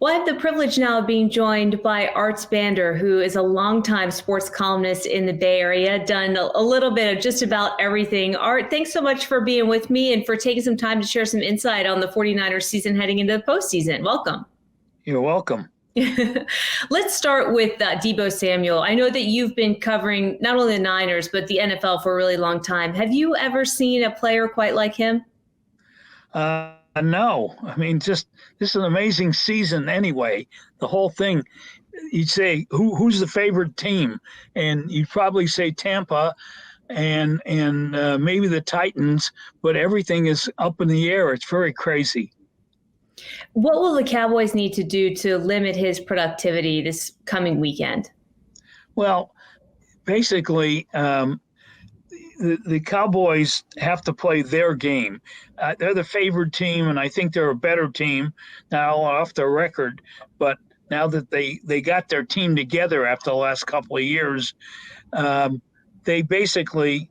Well, I have the privilege now of being joined by Art Spander, who is a longtime sports columnist in the Bay Area, done a little bit of just about everything. Art, thanks so much for being with me and for taking some time to share some insight on the 49ers season heading into the postseason. Welcome. You're welcome. Let's start with Deebo Samuel. I know that you've been covering not only the Niners, but the NFL for a really long time. Have you ever seen a player quite like him? No, I mean, just this is an amazing season anyway. The whole thing, you'd say, who's the favorite team? And you'd probably say Tampa and maybe the Titans, but everything is up in the air. It's very crazy. What will the Cowboys need to do to limit his productivity this coming weekend? Well, basically, the Cowboys have to play their game. They're the favored team, and I think they're a better team now off the record. But now that they got their team together after the last couple of years, they basically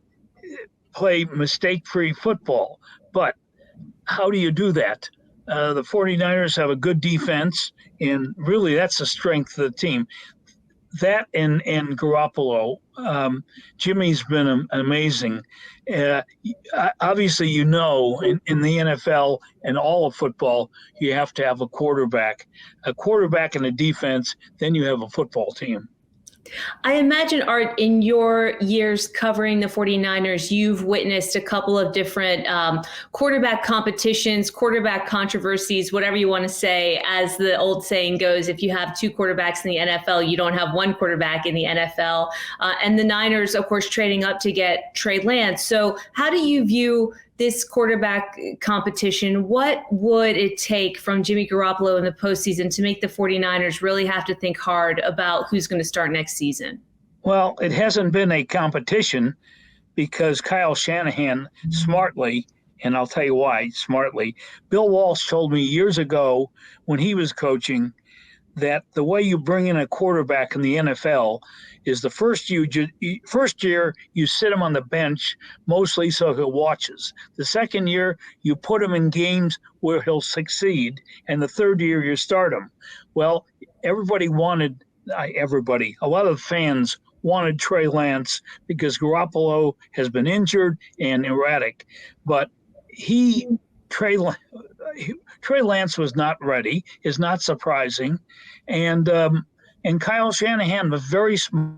play mistake-free football. But how do you do that? The 49ers have a good defense, and really that's the strength of the team. That and Garoppolo, Jimmy's been amazing. Obviously, in the NFL and all of football, you have to have a quarterback and a defense, then you have a football team. I imagine, Art, in your years covering the 49ers, you've witnessed a couple of different quarterback competitions, quarterback controversies, whatever you want to say. As the old saying goes, if you have two quarterbacks in the NFL, you don't have one quarterback in the NFL. And the Niners, of course, trading up to get Trey Lance. So how do you view this quarterback competition? What would it take from Jimmy Garoppolo in the postseason to make the 49ers really have to think hard about who's going to start next season? Well, it hasn't been a competition because Kyle Shanahan smartly, and I'll tell you why, smartly, Bill Walsh told me years ago when he was coaching that the way you bring in a quarterback in the NFL is the first year you sit him on the bench mostly so he watches. The second year you put him in games where he'll succeed, and the third year you start him. Well, a lot of fans wanted Trey Lance because Garoppolo has been injured and erratic, but Trey Lance was not ready, is not surprising, and Kyle Shanahan was very smart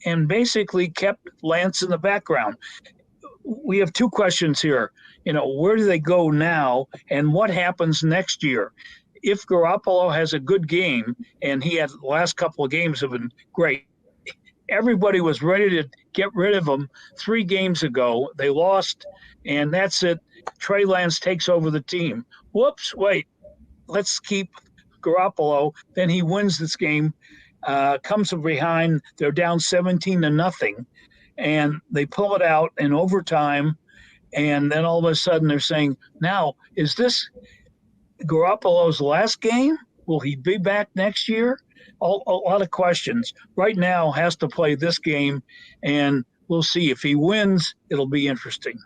and basically kept Lance in the background. We have two questions here. Where do they go now, and what happens next year? If Garoppolo has a good game, and he had the last couple of games have been great, everybody was ready to get rid of him 3 games ago. They lost, and that's it. Trey Lance takes over the team. Whoops, wait, let's keep Garoppolo. Then he wins this game, comes from behind. They're down 17-0, and they pull it out in overtime. And then all of a sudden they're saying, now, is this Garoppolo's last game? Will he be back next year? A lot of questions. Right now has to play this game, and we'll see. If he wins, it'll be interesting.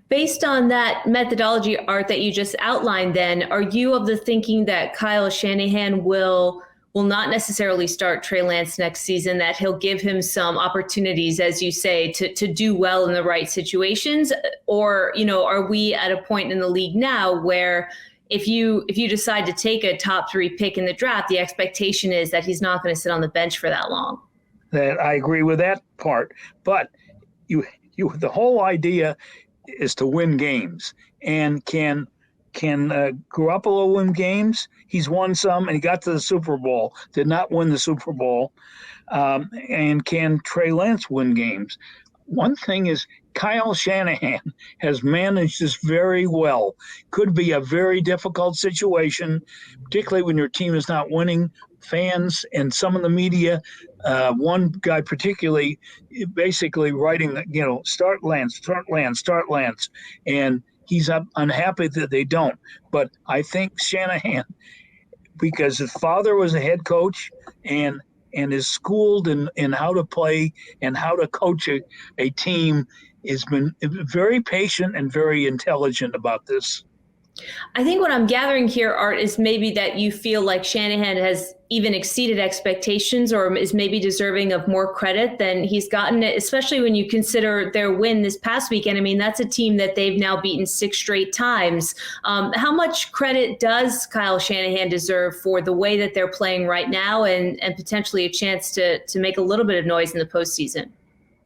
Based on that methodology, Art, that you just outlined, then, are you of the thinking that Kyle Shanahan will not necessarily start Trey Lance next season, that he'll give him some opportunities, as you say, to do well in the right situations? Or, are we at a point in the league now where if you decide to take a top 3 pick in the draft, the expectation is that he's not going to sit on the bench for that long? That I agree with that part, but the whole idea is to win games. And can Garoppolo win games? He's won some, and he got to the Super Bowl. Did not win the Super Bowl. And can Trey Lance win games? One thing is Kyle Shanahan has managed this very well. Could be a very difficult situation, particularly when your team is not winning. Fans and some of the media, one guy particularly, basically writing, start Lance, and he's unhappy that they don't. But I think Shanahan, because his father was a head coach and is schooled in how to play and how to coach a team, has been very patient and very intelligent about this. I think what I'm gathering here, Art, is maybe that you feel like Shanahan has even exceeded expectations or is maybe deserving of more credit than he's gotten, especially when you consider their win this past weekend. I mean, that's a team that they've now beaten 6 straight times. How much credit does Kyle Shanahan deserve for the way that they're playing right now and potentially a chance to make a little bit of noise in the postseason?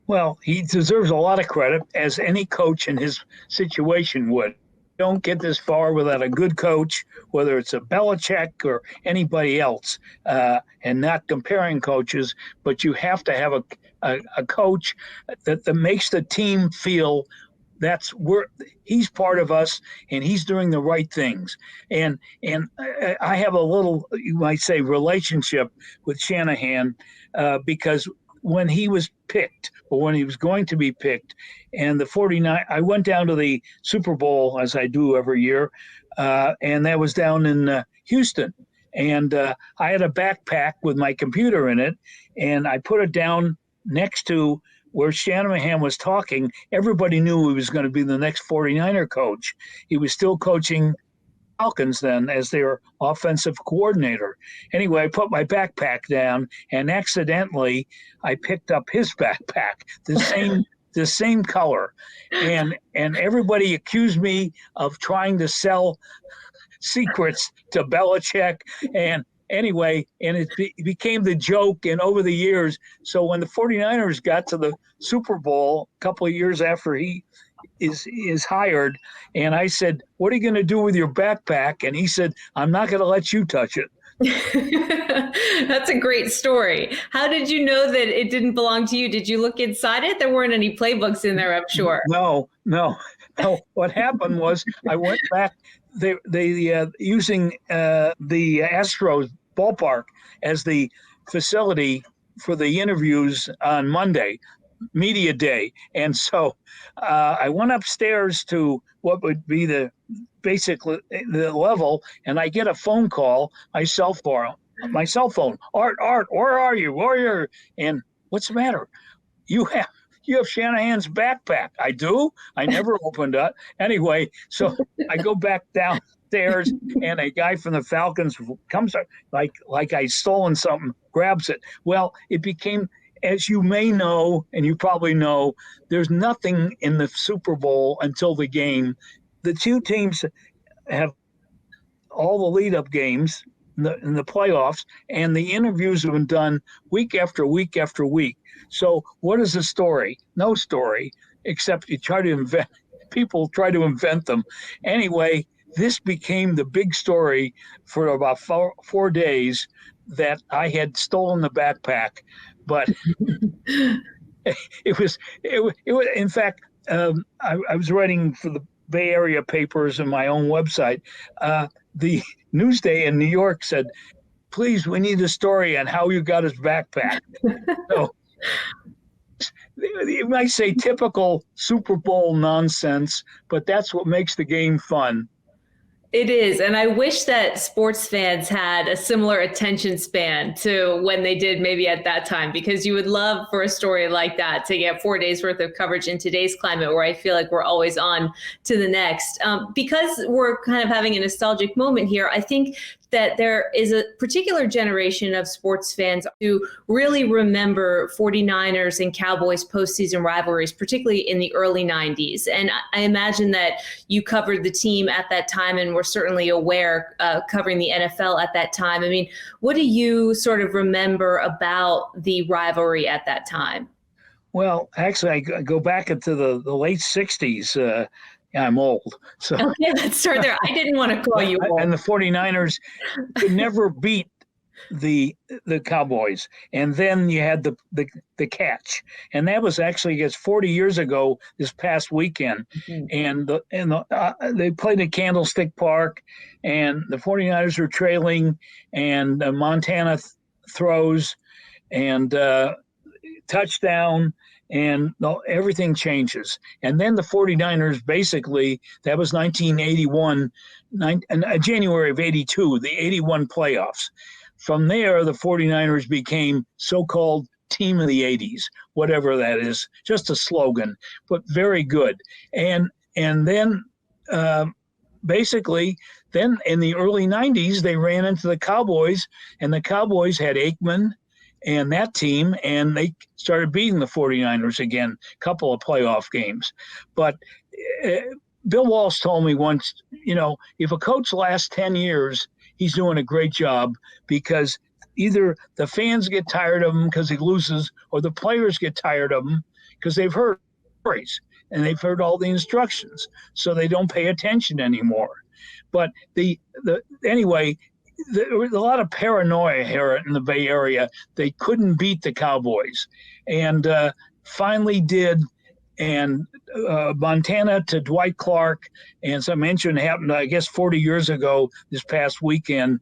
Well, he deserves a lot of credit, as any coach in his situation would. Don't get this far without a good coach, whether it's a Belichick or anybody else, and not comparing coaches, but you have to have a coach that makes the team feel he's part of us and he's doing the right things. And I have a little, you might say, relationship with Shanahan because when he was picked, or when he was going to be picked, and the 49, I went down to the Super Bowl, as I do every year, and that was down in Houston. And I had a backpack with my computer in it, and I put it down next to where Shanahan was talking. Everybody knew he was going to be the next 49er coach. He was still coaching Falcons then as their offensive coordinator. Anyway, I put my backpack down, and accidentally I picked up his backpack, the same color, and everybody accused me of trying to sell secrets to Belichick. And anyway, and it became the joke, and over the years, so when the 49ers got to the Super Bowl a couple of years after he is hired, and I said, "What are you going to do with your backpack?" And he said, "I'm not going to let you touch it." That's a great story. How did you know that it didn't belong to you? Did you look inside it? There weren't any playbooks in there, I'm sure. No. What happened was I went back. They using the Astros ballpark as the facility for the interviews on Monday, media day, and so I went upstairs to what would be basically the level, and I get a phone call, my cell phone. Art, where are you? Warrior, and what's the matter? You have Shanahan's backpack. I do. I never opened it. Anyway, so I go back downstairs, and a guy from the Falcons comes up like I stolen something, grabs it. Well, it became, as you may know, and you probably know, there's nothing in the Super Bowl until the game. The two teams have all the lead-up games in the playoffs, and the interviews have been done week after week after week. So what is the story? No story, except people try to invent them. Anyway, this became the big story for about 4 days, that I had stolen the backpack. But it was in fact, I was writing for the Bay Area papers and my own website. The Newsday in New York said, "Please, we need a story on how you got his backpack." So you might say typical Super Bowl nonsense, but that's what makes the game fun. It is. And I wish that sports fans had a similar attention span to when they did maybe at that time, because you would love for a story like that to get 4 days worth of coverage in today's climate, where I feel like we're always on to the next. Because we're kind of having a nostalgic moment here, I think that there is a particular generation of sports fans who really remember 49ers and Cowboys postseason rivalries, particularly in the early 90s. And I imagine that you covered the team at that time and were certainly aware covering the NFL at that time. I mean, what do you sort of remember about the rivalry at that time? Well, actually, I go back into the late 60s. I'm old. So okay, let's start there. I didn't want to call you old. And the 49ers could never beat the Cowboys. And then you had the catch. And that was actually, I guess, 40 years ago this past weekend. Mm-hmm. And they played at Candlestick Park, and the 49ers were trailing, and Montana throws, and touchdown, and everything changes. And then the 49ers, basically, that was 1981, January of 82, the 81 playoffs. From there, the 49ers became so-called team of the 80s, whatever that is, just a slogan, but very good. And then basically, then in the early 90s, they ran into the Cowboys, and the Cowboys had Aikman and that team, and they started beating the 49ers again, a couple of playoff games. But Bill Walsh told me once, if a coach lasts 10 years, he's doing a great job, because either the fans get tired of him because he loses, or the players get tired of him because they've heard stories and they've heard all the instructions, so they don't pay attention anymore. But anyway, there was a lot of paranoia here in the Bay Area. They couldn't beat the Cowboys, and finally did. And Montana to Dwight Clark, and some mention happened, I guess, 40 years ago this past weekend.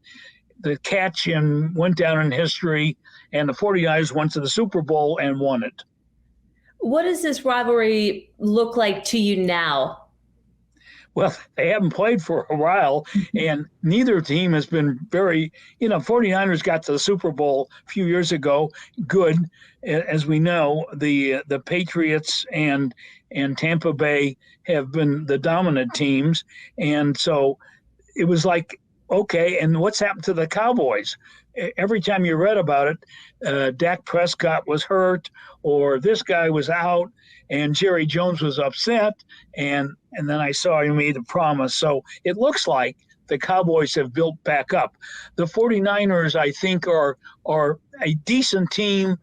The catch went down in history, and the 49ers went to the Super Bowl and won it. What does this rivalry look like to you now? Well, they haven't played for a while, and neither team has been very, 49ers got to the Super Bowl a few years ago. Good. As we know, the Patriots and Tampa Bay have been the dominant teams. And so it was like, okay, and what's happened to the Cowboys? Every time you read about it, Dak Prescott was hurt, or this guy was out, and Jerry Jones was upset, and then I saw he made a promise. So it looks like the Cowboys have built back up. The 49ers, I think, are a decent team,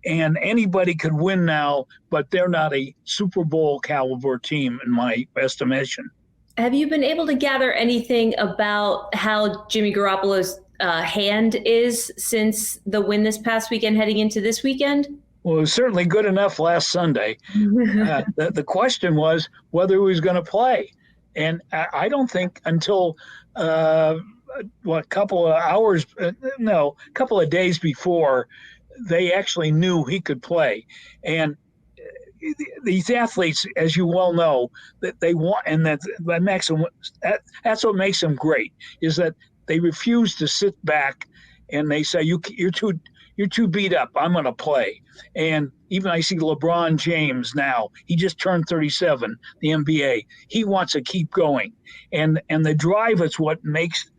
and anybody could win now, but they're not a Super Bowl caliber team in my estimation. Have you been able to gather anything about how Jimmy Garoppolo's hand is since the win this past weekend heading into this weekend? Well, it was certainly good enough last Sunday. The question was whether he was going to play. And I don't think until, a couple of days before, they actually knew he could play. And these athletes, as you well know, that they want, and that makes them, that's what makes them great, is that they refuse to sit back and they say, you're too beat up, I'm going to play. And even I see LeBron James now, he just turned 37, the NBA. He wants to keep going. And the drive is what makes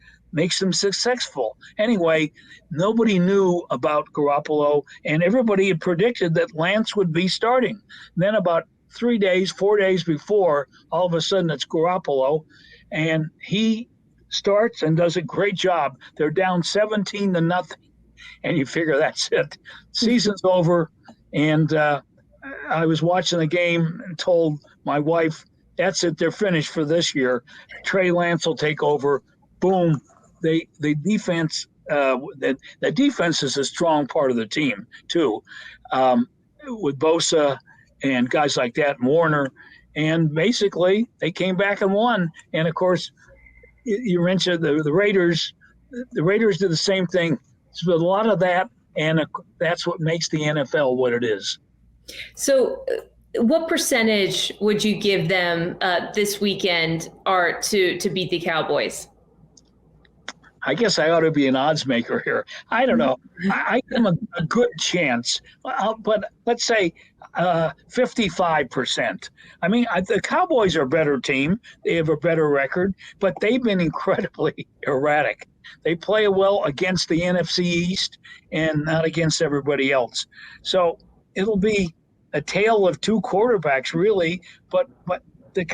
them successful. Anyway, nobody knew about Garoppolo, and everybody had predicted that Lance would be starting. Then about 4 days before, all of a sudden it's Garoppolo, and he starts and does a great job. They're down 17-0. And you figure that's it. Season's over. And I was watching the game and told my wife, that's it, they're finished for this year. Trey Lance will take over. Boom. The defense, the defense is a strong part of the team, too, with Bosa and guys like that, Warner. And basically, they came back and won. And, of course, you mentioned the Raiders. The Raiders did the same thing. So a lot of that, and that's what makes the NFL what it is. So what percentage would you give them this weekend, Art, to beat the Cowboys? I guess I ought to be an odds maker here. I don't know. I give them a good chance, but let's say 55%. I mean, the Cowboys are a better team. They have a better record, but they've been incredibly erratic. They play well against the NFC East and not against everybody else. So it'll be a tale of two quarterbacks, really. But the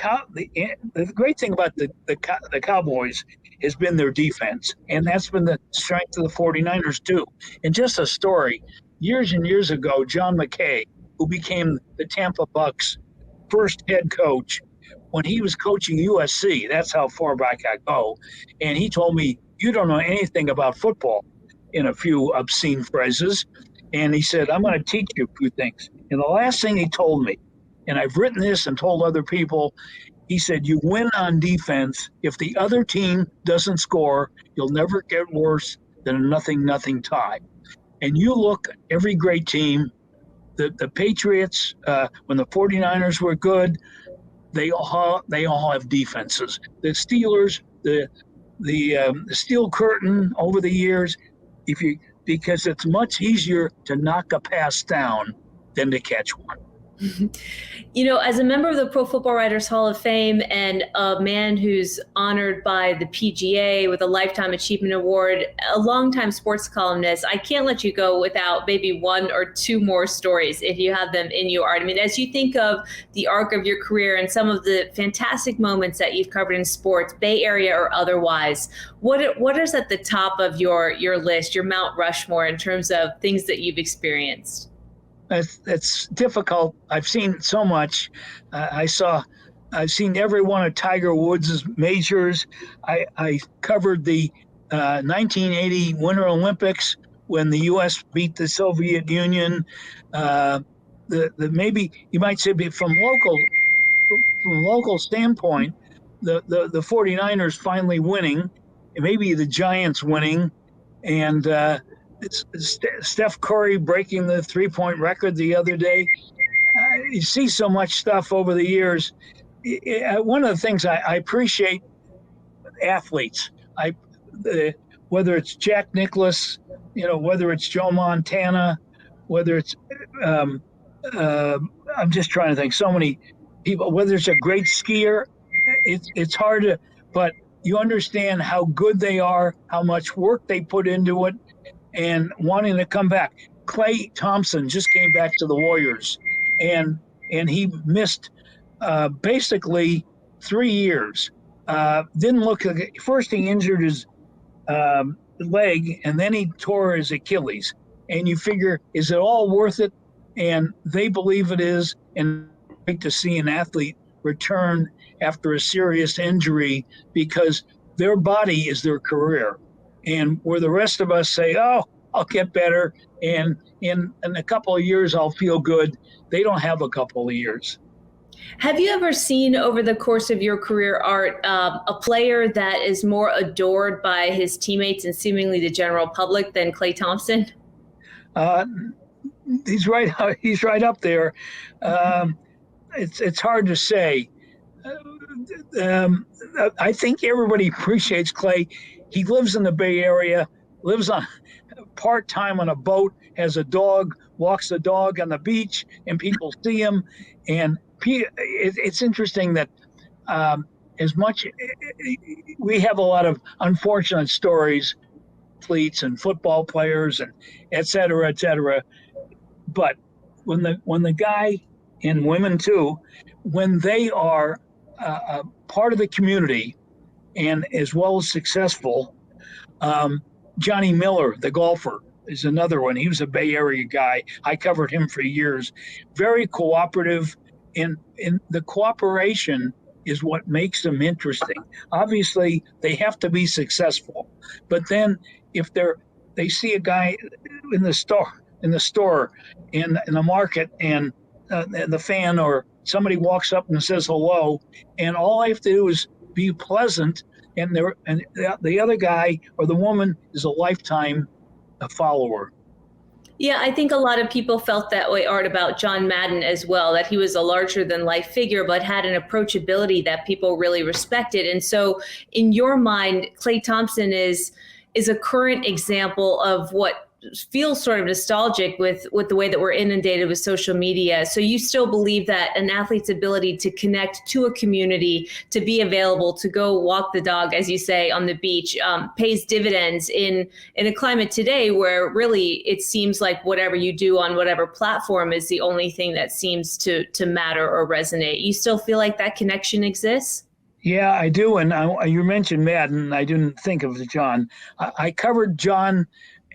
great thing about the Cowboys has been their defense, and that's been the strength of the 49ers too. And just a story, years and years ago, John McKay, who became the Tampa Bucks' first head coach, when he was coaching USC, that's how far back I go, and he told me, you don't know anything about football, in a few obscene phrases. And he said, I'm going to teach you a few things. And the last thing he told me, and I've written this and told other people, he said, you win on defense. If the other team doesn't score, you'll never get worse than a 0-0 tie. And you look at every great team, the Patriots, when the 49ers were good, they all have defenses. The Steelers, the steel curtain over the years, because it's much easier to knock a pass down than to catch one. You know, as a member of the Pro Football Writers Hall of Fame and a man who's honored by the PGA with a Lifetime Achievement Award, a longtime sports columnist, I can't let you go without maybe one or two more stories if you have them in you, Art. I mean, as you think of the arc of your career and some of the fantastic moments that you've covered in sports, Bay Area or otherwise, what is at the top of your list, your Mount Rushmore, in terms of things that you've experienced? It's difficult. I've seen so much. I've seen every one of Tiger Woods' majors. I covered the 1980 Winter Olympics when the U.S. beat the Soviet Union. Maybe you might say from local standpoint, the 49ers finally winning, maybe the Giants winning, and it's Steph Curry breaking the three-point record the other day. You see so much stuff over the years. One of the things I appreciate athletes. Whether it's Jack Nicklaus, whether it's Joe Montana, whether it's I'm just trying to think. So many people. Whether it's a great skier, it's hard to. But you understand how good they are, how much work they put into it, and wanting to come back. Klay Thompson just came back to the Warriors, and he missed basically 3 years. Didn't look like first he injured his leg, and then he tore his Achilles. And you figure, is it all worth it? And they believe it is. And great to see an athlete return after a serious injury, because their body is their career. And where the rest of us say, oh, I'll get better, and in a couple of years I'll feel good, they don't have a couple of years. Have you ever seen over the course of your career, Art, a player that is more adored by his teammates and seemingly the general public than Klay Thompson? He's right up there. It's hard to say. I think everybody appreciates Klay. He lives in the Bay Area, lives on part-time on a boat, has a dog, walks the dog on the beach, and people see him. And it's interesting that as much we have a lot of unfortunate stories, athletes and football players and et cetera, but when the guy, and women too, when they are part of the community and as well as successful, Johnny Miller, the golfer, is another one. He was a Bay Area guy. I covered him for years. Very cooperative, and the cooperation is what makes them interesting. Obviously, they have to be successful, but then if they see a guy in the store, in the market, and the fan or somebody walks up and says hello, and all I have to do is be pleasant, and the other guy or the woman is a lifetime follower. Yeah, I think a lot of people felt that way, Art, about John Madden as well, that he was a larger than life figure, but had an approachability that people really respected. And so in your mind, Klay Thompson is a current example of what feels sort of nostalgic with the way that we're inundated with social media. So you still believe that an athlete's ability to connect to a community, to be available, to go walk the dog, as you say, on the beach, pays dividends in a climate today where really it seems like whatever you do on whatever platform is the only thing that seems to matter or resonate. You still feel like that connection exists? Yeah, I do. And you mentioned Madden. I didn't think of John. I covered John,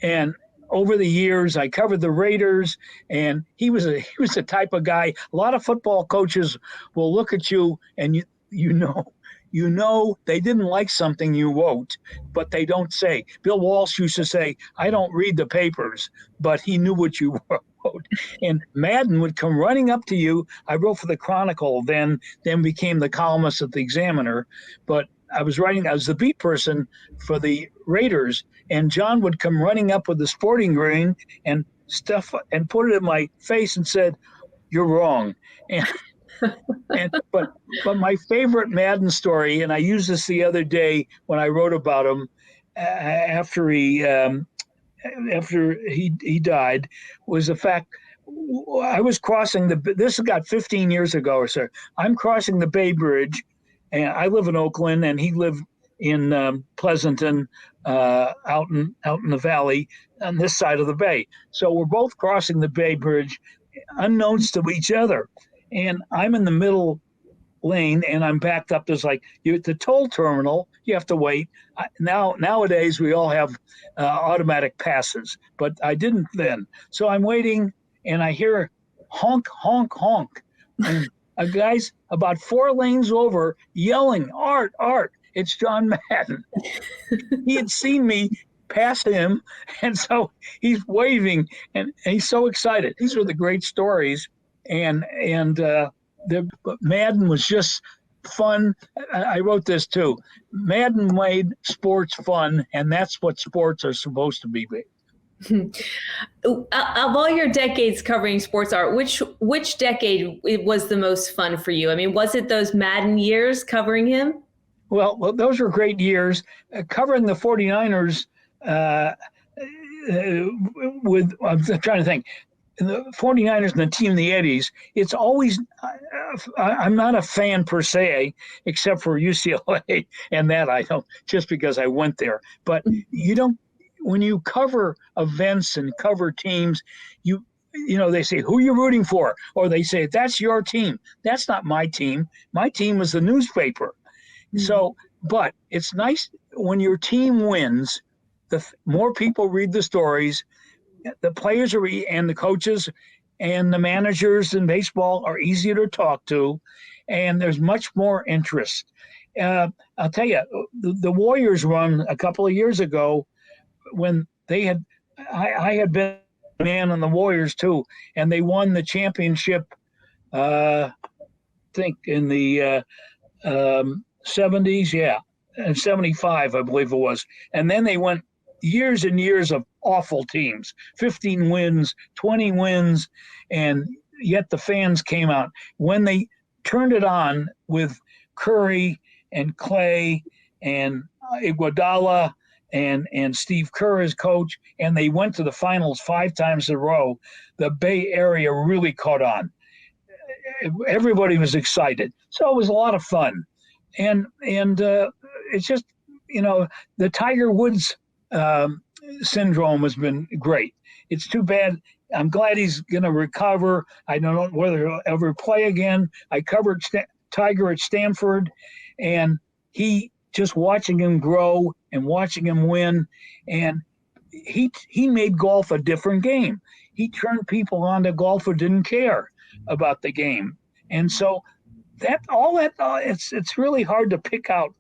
and over the years, I covered the Raiders, and he was the type of guy. A lot of football coaches will look at you, and you know they didn't like something you wrote, but they don't say. Bill Walsh used to say, "I don't read the papers," but he knew what you wrote. And Madden would come running up to you. I wrote for the Chronicle, then became the columnist at the Examiner, but I was the beat person for the Raiders, and John would come running up with the sporting grain and stuff and put it in my face and said, "You're wrong." But my favorite Madden story, and I used this the other day when I wrote about him after he died, was the fact I was crossing this got 15 years ago or so. I'm crossing the Bay Bridge, and I live in Oakland, and he lived in Pleasanton, out in the valley on this side of the bay. So we're both crossing the Bay Bridge, unknowns to each other, and I'm in the middle lane, and I'm backed up. There's like you at the toll terminal. You have to wait. Nowadays we all have automatic passes, but I didn't then. So I'm waiting, and I hear honk, honk, honk, and a guy's about 4 lanes over yelling, "Art, Art!" It's John Madden. He had seen me pass him, and so he's waving, and he's so excited. These were the great stories, and Madden was just fun. I wrote this too. Madden made sports fun, and that's what sports are supposed to be. Of all your decades covering sports, Art, which decade was the most fun for you? I mean, was it those Madden years covering him? Well, those were great years. Covering the 49ers I'm trying to think. The 49ers and the team in the 80s, it's always, I'm not a fan per se, except for UCLA, and that I don't, just because I went there. But you don't, when you cover events and cover teams, you know, they say, who are you rooting for? Or they say, that's your team. That's not my team. My team is the newspaper. So, but it's nice when your team wins, the more people read the stories, the players and the coaches and the managers in baseball are easier to talk to, and there's much more interest. I'll tell you, the Warriors run a couple of years ago when they had, I had been a man on the Warriors too, and they won the championship, I think in the 70s, yeah, and 75, I believe it was. And then they went years and years of awful teams, 15 wins, 20 wins, and yet the fans came out. When they turned it on with Curry and Klay and Iguodala and Steve Kerr as coach, and they went to the finals 5 times in a row, the Bay Area really caught on. Everybody was excited. So it was a lot of fun. And it's just, you know, the Tiger Woods syndrome has been great. It's too bad. I'm glad he's going to recover. I don't know whether he'll ever play again. I covered Tiger at Stanford, and he just watching him grow and watching him win, and he made golf a different game. He turned people on to golf who didn't care about the game, and so it's really hard to pick out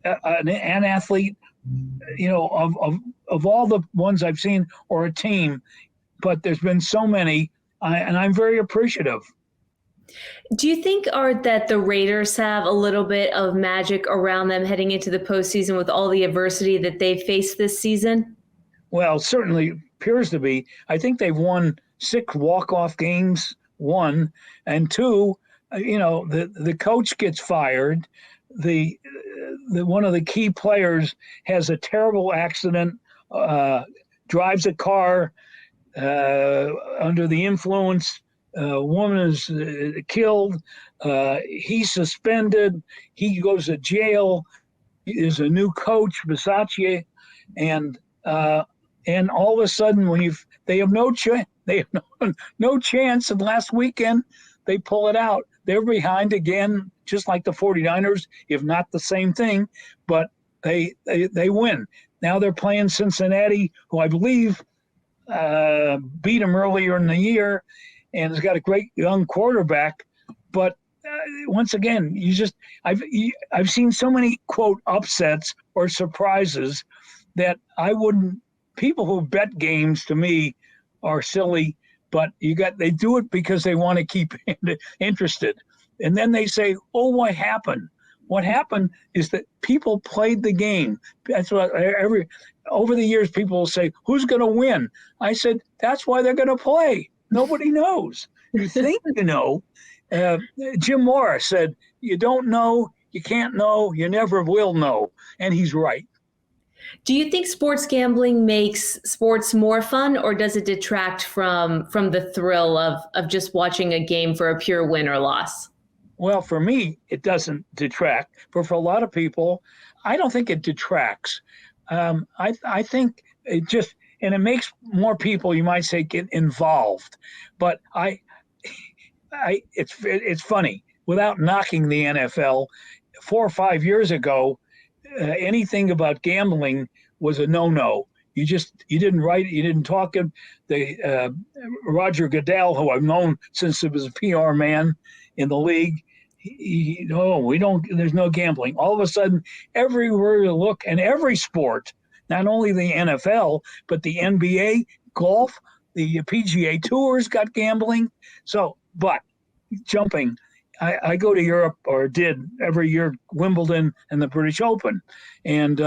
an athlete, you know, of all the ones I've seen, or a team, but there's been so many, and I'm very appreciative. Do you think, Art, that the Raiders have a little bit of magic around them heading into the postseason with all the adversity that they've faced this season? Well, certainly appears to be. I think they've won 6 walk-off games, 1, and 2. You know, the coach gets fired. The one of the key players has a terrible accident, drives a car under the influence. A woman is killed. He's suspended. He goes to jail. There's a new coach, Bisaccia, and all of a sudden, they have no chance. They have no chance. And last weekend, they pull it out. They're behind again, just like the 49ers, if not the same thing, but they win. Now they're playing Cincinnati, who I believe beat them earlier in the year, and has got a great young quarterback. But once again, I've seen so many, quote, upsets or surprises that people who bet games, to me, are silly. But they do it because they want to keep interested. And then they say, oh, what happened? What happened is that people played the game. That's what over the years, people will say, who's going to win? I said, that's why they're going to play. Nobody knows. You think you know. Jim Morris said, you don't know, you can't know, you never will know. And he's right. Do you think sports gambling makes sports more fun, or does it detract from the thrill of just watching a game for a pure win or loss? Well, for me, it doesn't detract, but for a lot of people, I don't think it detracts. I think it just, and it makes more people, you might say, get involved. But it's funny. Without knocking the NFL, 4 or 5 years ago, anything about gambling was a no-no. You didn't write, you didn't talk. Roger Goodell, who I've known since he was a PR man in the league, no, we don't. There's no gambling. All of a sudden, everywhere you look, and every sport, not only the NFL but the NBA, golf, the PGA Tours got gambling. So, but jumping. I go to Europe, or did every year, Wimbledon and the British Open. And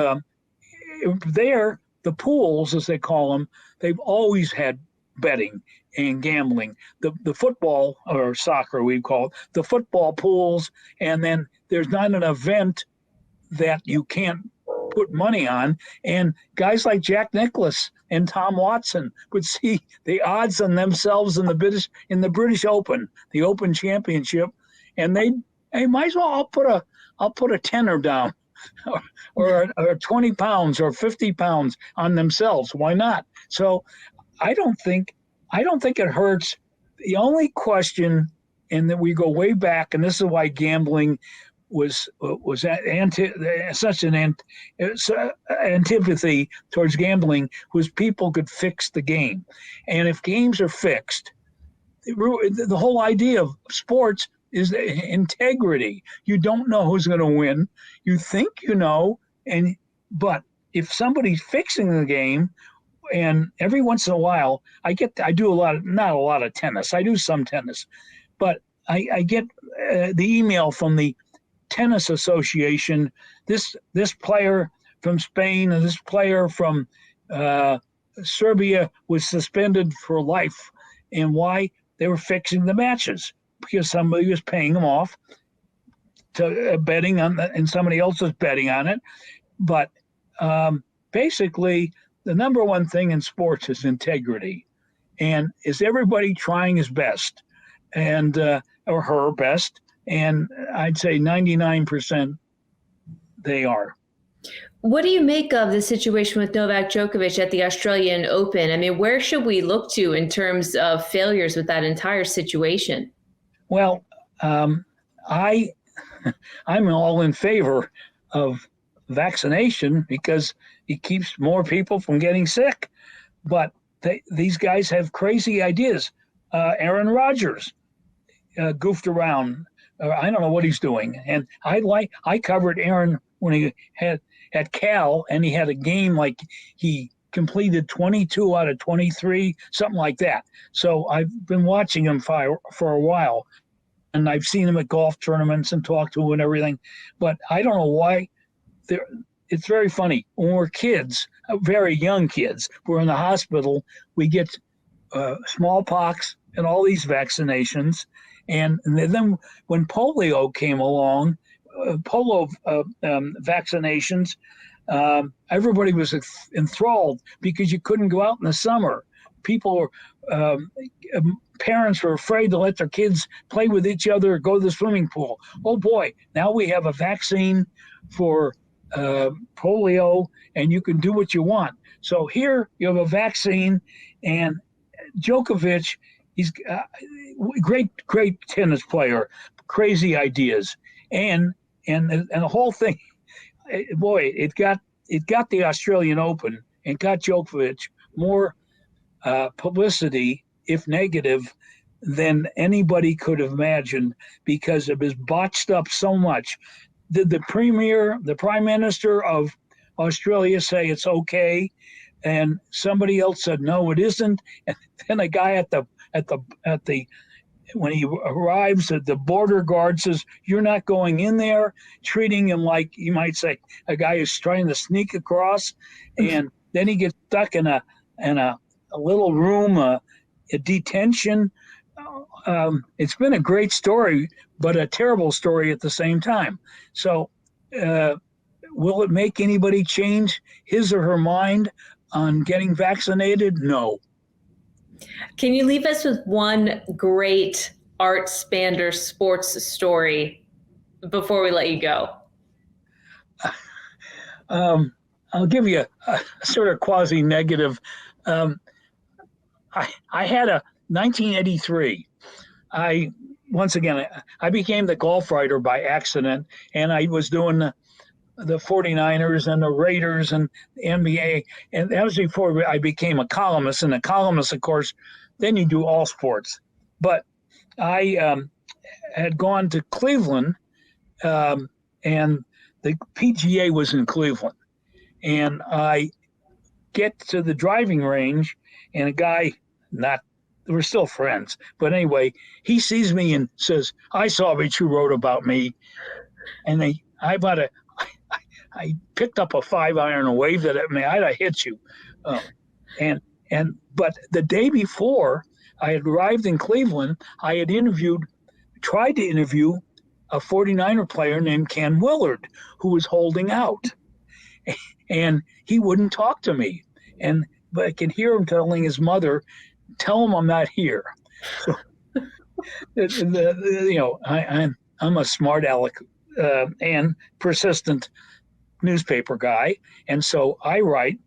there, the pools, as they call them, they've always had betting and gambling. The football, or soccer we call it, the football pools, and then there's not an event that you can't put money on. And guys like Jack Nicklaus and Tom Watson would see the odds on themselves in the British Open, the Open Championship, and they might as well, I'll put a tenner down, or 20 pounds or 50 pounds on themselves. Why not? So I don't think it hurts. The only question, and that we go way back, and this is why gambling was such an antipathy towards gambling, was people could fix the game. And if games are fixed, the whole idea of sports is integrity. You don't know who's going to win. You think you know, but if somebody's fixing the game, and every once in a while, I do not a lot of tennis. I do some tennis, but I get the email from the tennis association. This player from Spain and this player from Serbia was suspended for life, and why? They were fixing the matches, because somebody was paying them off to betting on that, and somebody else was betting on it. But basically, the number one thing in sports is integrity, and is everybody trying his best, and or her best, and I'd say 99% they are. What do you make of the situation with Novak Djokovic at the Australian Open? I mean, where should we look to in terms of failures with that entire situation? Well, I'm all in favor of vaccination because it keeps more people from getting sick. But these guys have crazy ideas. Aaron Rodgers goofed around. I don't know what he's doing. And I covered Aaron when he had at Cal, and he had a game like he completed 22 out of 23, something like that. So I've been watching him for a while, and I've seen him at golf tournaments and talked to him and everything. But I don't know why. It's very funny. When we're kids, very young kids, we're in the hospital, we get smallpox and all these vaccinations. And then when polio came along, vaccinations, everybody was enthralled because you couldn't go out in the summer. Parents were afraid to let their kids play with each other or go to the swimming pool. Oh boy, now we have a vaccine for polio, and you can do what you want. So here you have a vaccine, and Djokovic, he's a great tennis player, crazy ideas, and the whole thing, boy, it got the Australian Open and got Djokovic more publicity, if negative, than anybody could have imagined, because it was botched up so much. Did the Prime Minister of Australia say it's okay, and somebody else said no, it isn't, and then a guy at the when he arrives at the border guard says, "You're not going in there," treating him like, you might say, a guy who's trying to sneak across, and then he gets stuck in a little room, a detention. It's been a great story, but a terrible story at the same time. So will it make anybody change his or her mind on getting vaccinated? No. Can you leave us with one great Art Spander sports story before we let you go? I'll give you a sort of quasi-negative. I had a 1983. I became the golf writer by accident, and I was doing the 49ers and the Raiders and the NBA. And that was before I became a columnist. And a columnist, of course, then you do all sports. But I had gone to Cleveland, and the PGA was in Cleveland. And I get to the driving range, and a guy, we're still friends. But anyway, he sees me and says, "I saw what you wrote about me." And I picked up a 5-iron and waved it at me. I'd have hit you. But the day before I had arrived in Cleveland, I had tried to interview a 49er player named Ken Willard, who was holding out. And he wouldn't talk to me. But I can hear him telling his mother, "Tell him I'm not here." So, I'm a smart aleck and persistent newspaper guy, and so I write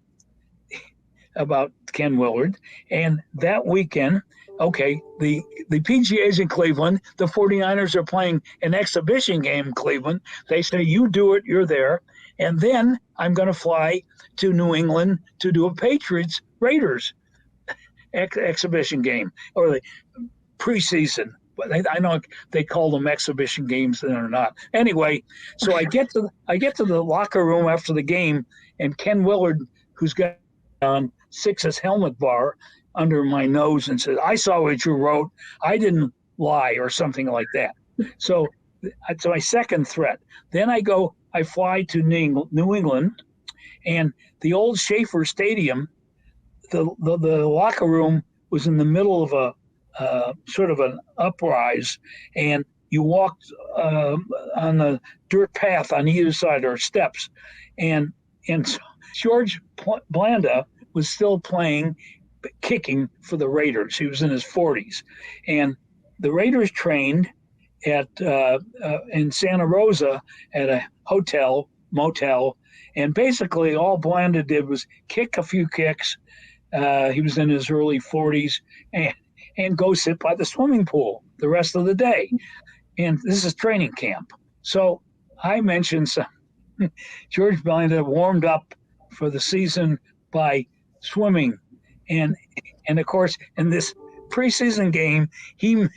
about Ken Willard. And that weekend, the PGA's in Cleveland, the 49ers are playing an exhibition game in Cleveland. They say, "You do it, you're there." And then I'm going to fly to New England to do a Patriots Raiders exhibition game, or the preseason. But I know they call them exhibition games, they're not. Anyway, so I get to the locker room after the game, and Ken Willard, who's got on, sticks his helmet bar under my nose and says, "I saw what you wrote. I didn't lie," or something like that. So that's my second threat. Then I fly to New England, and the old Schaefer Stadium, the locker room was in the middle of a sort of an uprise, and you walked on the dirt path on either side, or steps, and George Blanda was still kicking for the Raiders. He was in his 40s, and the Raiders trained at in Santa Rosa at a motel, and basically all Blanda did was kick a few kicks. He was in his early 40s, and go sit by the swimming pool the rest of the day. And this is training camp. So I mentioned George Blanda warmed up for the season by swimming. And of course, in this preseason game, he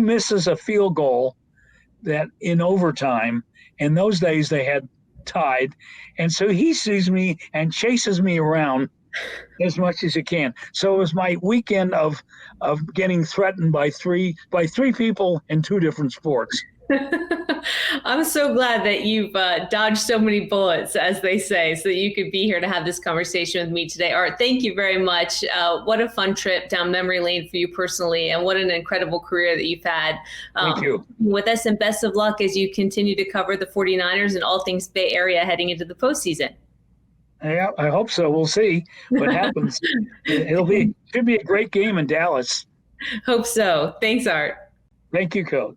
misses a field goal that in overtime. In those days, they had tied. And so he sees me and chases me around as much as you can. So it was my weekend of getting threatened by three people in two different sports. I'm so glad that you've dodged so many bullets, as they say, so that you could be here to have this conversation with me today. Art, thank you very much. What a fun trip down memory lane for you personally, and what an incredible career that you've had. Thank you. With us, and best of luck as you continue to cover the 49ers and all things Bay Area heading into the postseason. Yeah, I hope so. We'll see what happens. Should be a great game in Dallas. Hope so. Thanks, Art. Thank you, Coach.